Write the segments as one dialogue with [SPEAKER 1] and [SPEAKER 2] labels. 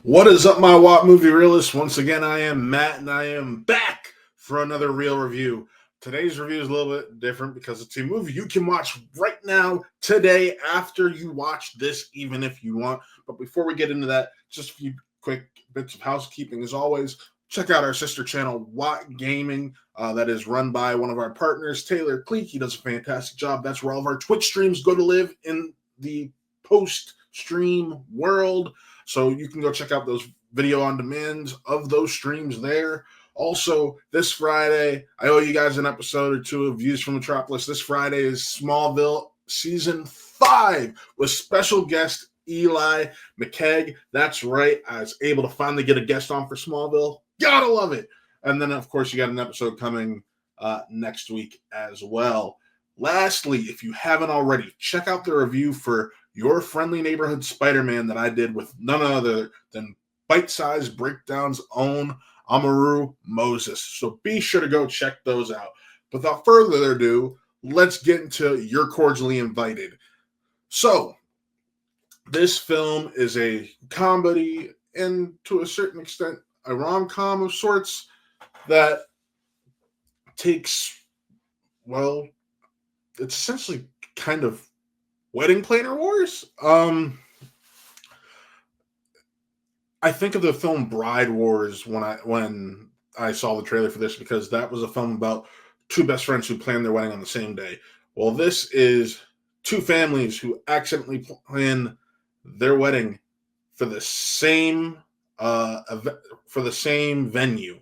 [SPEAKER 1] What is up, my Watt movie realists? Once again, I am Matt, and I am back for another real review. Today's review is a little bit different because it's a movie you can watch right now, today, after you watch this, even if you want. But before we get into that, just a few quick bits of housekeeping. As always, check out our sister channel, Watt Gaming, that is run by one of our partners, Taylor Cleek. He does a fantastic job. That's where all of our Twitch streams go to live in the post-stream world. So you can go check out those video on demands of those streams there. Also, this Friday, I owe you guys an episode or two of Views from Metropolis. This Friday is Smallville Season 5 with special guest Eli McKegg. That's right. I was able to finally get a guest on for Smallville. Gotta love it. And then, of course, you got an episode coming next week as well. Lastly, if you haven't already, check out the review for Your Friendly Neighborhood Spider-Man that I did with none other than Bite-Size Breakdown's own Amaru Moses. So be sure to go check those out. But without further ado, let's get into You're Cordially Invited. So, this film is a comedy and, to a certain extent, a rom-com of sorts that takes, well, it's essentially kind of Wedding Planner Wars. I think of the film Bride Wars when I saw the trailer for this, because that was a film about two best friends who planned their wedding on the same day. Well, this is two families who accidentally plan their wedding for the same venue.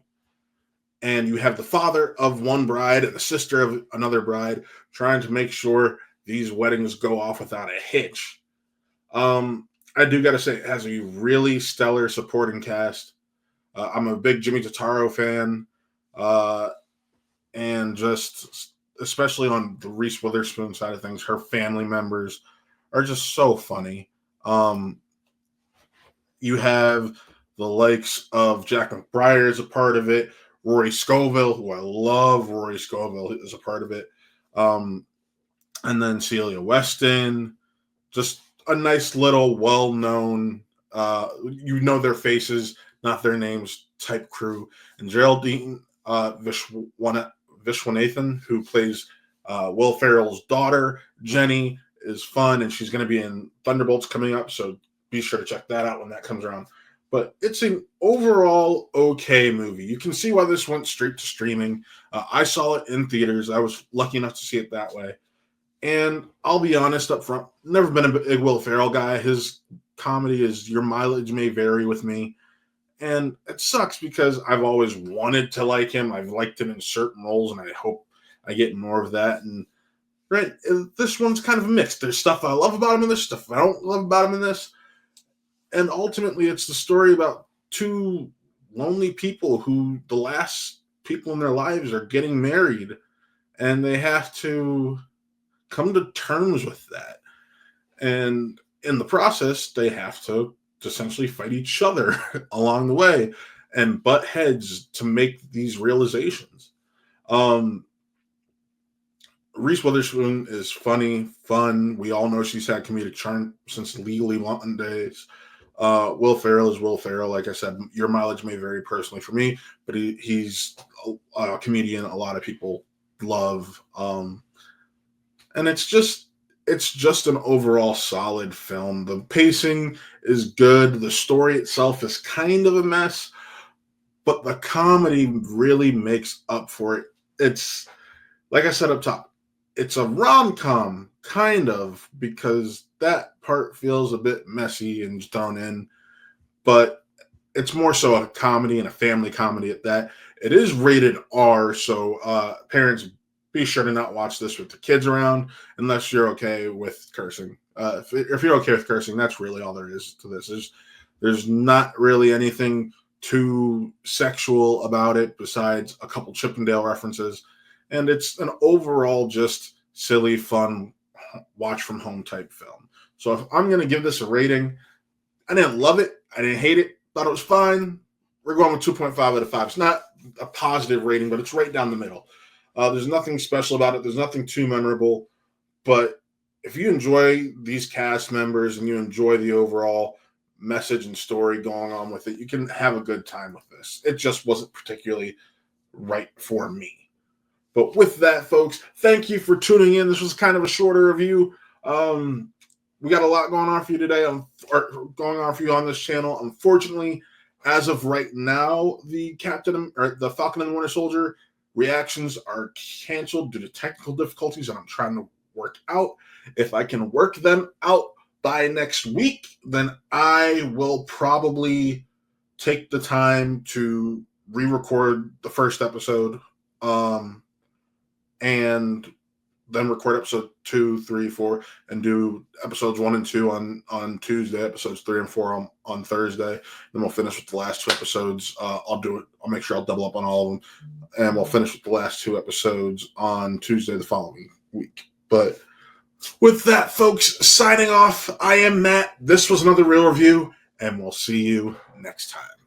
[SPEAKER 1] And you have the father of one bride and the sister of another bride trying to make sure these weddings go off without a hitch. I do got to say, it has a really stellar supporting cast. I'm a big Jimmy Totaro fan. And just, especially on the Reese Witherspoon side of things, her family members are just so funny. You have the likes of Jack McBrayer as a part of it. Rory Scovel, who I love, Rory Scovel is a part of it. And then Celia Weston, just a nice little well-known, you know their faces, not their names type crew. And Geraldine Vishwanathan, who plays Will Ferrell's daughter, Jenny, is fun, and she's going to be in Thunderbolts coming up, so be sure to check that out when that comes around. But it's an overall okay movie. You can see why this went straight to streaming. I saw it in theaters. I was lucky enough to see it that way. And I'll be honest up front, never been a big Will Ferrell guy. His comedy is your mileage may vary with me. And it sucks because I've always wanted to like him. I've liked him in certain roles, and I hope I get more of that. And right, this one's kind of mixed. There's stuff I love about him in this, stuff I don't love about him in this. And ultimately, it's the story about two lonely people who the last people in their lives are getting married, and they have to come to terms with that. And in the process, they have to essentially fight each other along the way and butt heads to make these realizations. Reese Witherspoon is funny, fun. We all know she's had comedic charm since Legally Blonde days. Will Ferrell is Will Ferrell. Like I said, your mileage may vary personally for me, but he's a comedian a lot of people love. And it's just an overall solid film. The pacing is good. The story itself is kind of a mess, but the comedy really makes up for it. It's, like I said up top, it's a rom-com, kind of, because that part feels a bit messy and thrown in, but it's more so a comedy and a family comedy at that. It is rated R, so parents, be sure to not watch this with the kids around unless you're okay with cursing. If you're okay with cursing, that's really all there is to this. There's not really anything too sexual about it besides a couple Chippendale references. And it's an overall just silly, fun, watch from home type film. So if I'm going to give this a rating, I didn't love it. I didn't hate it. Thought it was fine. We're going with 2.5 out of 5. It's not a positive rating, but it's right down the middle. There's nothing special about it. There's nothing too memorable. But if you enjoy these cast members and you enjoy the overall message and story going on with it. You can have a good time with this. It just wasn't particularly right for me. But with that, folks, thank you for tuning in. This was kind of a shorter review. We got a lot going on for you today, going on for you on this channel. Unfortunately, as of right now, the Falcon and the Winter Soldier reactions are canceled due to technical difficulties, and I'm trying to work out. If I can work them out by next week, then I will probably take the time to re-record the first episode, and then record episode 2, 3, 4, and do episodes 1 and 2 on Tuesday, episodes 3 and 4 on Thursday. Then we'll finish with the last 2 episodes. I'll make sure I'll double up on all of them, and we'll finish with the last 2 episodes on Tuesday the following week. But with that, folks, signing off, I am Matt. This was another Real Review, and we'll see you next time.